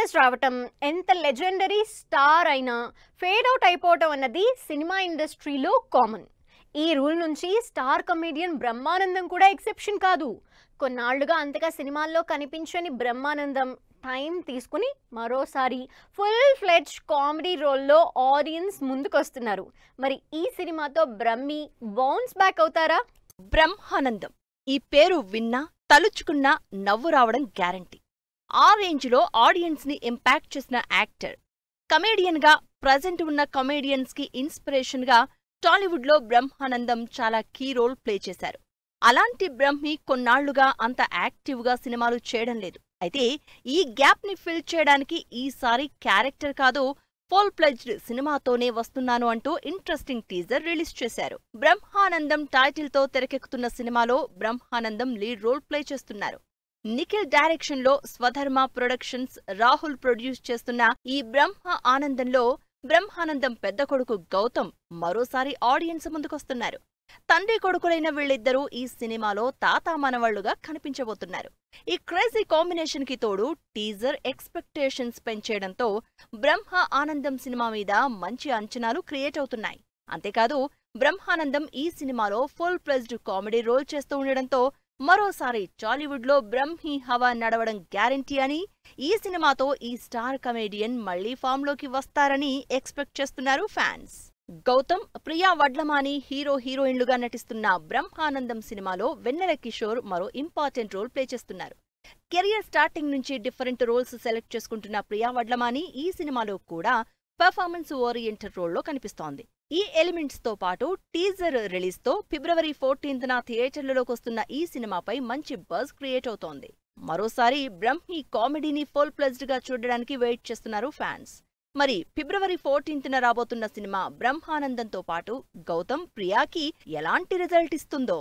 హియాటస్ రావటం, ఎంత legendary star అయినా ఫేడ్ అవుట్ అయిపోవటం అన్నది సినిమా ఇండస్ట్రీలో కామన్. ఈ రూల్ నుంచి స్టార్ కమెడియన్ బ్రహ్మానందం కూడా ఎక్సెప్షన్ కాదు. కొన్నాళ్లుగా అంతగా సినిమాల్లో కనిపించని బ్రహ్మానందం టైం తీసుకుని మరోసారి ఫుల్ ఫ్లెడ్జ్ కామెడీ రోల్లో ఆడియన్స్ ముందుకొస్తున్నారు. మరి ఈ సినిమాతో బ్రహ్మి బౌన్స్ బ్యాక్ అవుతారా? బ్రహ్మానందం ఈ పేరు విన్నా తలుచుకున్నా నవ్వు రావడం గ్యారంటీ. ఆ రేంజ్లో ఆడియన్స్ ని ఇంపాక్ట్ చేసిన యాక్టర్. కమేడియన్ గా ప్రజెంట్ ఉన్న కమేడియన్స్ కి ఇన్స్పిరేషన్ గా టాలీవుడ్ లో బ్రహ్మానందం చాలా కీ రోల్ ప్లే చేశారు. అలాంటి బ్రహ్మి కొన్నాళ్లుగా అంత యాక్టివ్ గా సినిమాలు చేయడం లేదు. అయితే ఈ గ్యాప్ ని ఫిల్ చేయడానికి ఈసారి క్యారెక్టర్ కాదు, ఫుల్ ప్లెడ్జ్డ్ సినిమాతోనే వస్తున్నాను అంటూ ఇంట్రెస్టింగ్ టీజర్ రిలీజ్ చేశారు. బ్రహ్మానందం టైటిల్ తో తెరకెక్కుతున్న సినిమాలో బ్రహ్మానందం లీడ్ రోల్ ప్లే చేస్తున్నారు. నిఖిల్ డైరెక్షన్ లో స్వధర్మ ప్రొడక్షన్స్ రాహుల్ ప్రొడ్యూస్ చేస్తున్న ఈ బ్రహ్మ ఆనందంలో బ్రహ్మానందం పెద్ద కొడుకు గౌతమ్ మరోసారి ఆడియన్స్ ముందుకొస్తున్నారు. తండ్రి కొడుకులైన వీళ్ళిద్దరూ ఈ సినిమాలో తాతా మనవాళ్లుగా కనిపించబోతున్నారు. ఈ క్రేజీ కాంబినేషన్ కి తోడు టీజర్ ఎక్స్పెక్టేషన్స్ పెంచేయడంతో బ్రహ్మ ఆనందం సినిమా మీద మంచి అంచనాలు క్రియేట్ అవుతున్నాయి. అంతేకాదు బ్రహ్మానందం ఈ సినిమాలో ఫుల్ ప్లెజ్డ్ కామెడీ రోల్ చేస్తూ ఉండడంతో మరోసారి టాలీవుడ్ లో బ్రహ్మి హవా నడవడం గ్యారంటీ అని, ఈ సినిమాతో ఈ స్టార్ కమేడియన్ మళ్లీ ఫామ్ లోకి వస్తారని ఎక్స్పెక్ట్ చేస్తున్నారు ఫ్యాన్స్. గౌతమ్, ప్రియా వడ్లమాని హీరోయిన్లుగా నటిస్తున్న బ్రహ్మానందం సినిమాలో వెన్నెల కిషోర్ మరో ఇంపార్టెంట్ రోల్ ప్లే చేస్తున్నారు. కెరియర్ స్టార్టింగ్ నుంచి డిఫరెంట్ రోల్స్ సెలెక్ట్ చేసుకుంటున్న ప్రియా వడ్లమాని ఈ సినిమాలో కూడా పెర్ఫార్మెన్స్ ఓరియంటెడ్ రోల్లో కనిపిస్తోంది. ఈ ఎలిమెంట్స్ తో పాటు టీజర్ రిలీజ్ తో ఫిబ్రవరి 14న థియేటర్లలోకి వస్తున్న ఈ సినిమాపై మంచి బజ్ క్రియేట్ అవుతోంది. మరోసారి బ్రహ్మి కామెడీని ఫుల్ ప్లెజ్డ్ గా చూడడానికి వెయిట్ చేస్తున్నారు ఫ్యాన్స్. మరి ఫిబ్రవరి 14న రాబోతున్న సినిమా బ్రహ్మానందంతో పాటు గౌతమ్, ప్రియాకి ఎలాంటి రిజల్ట్ ఇస్తుందో.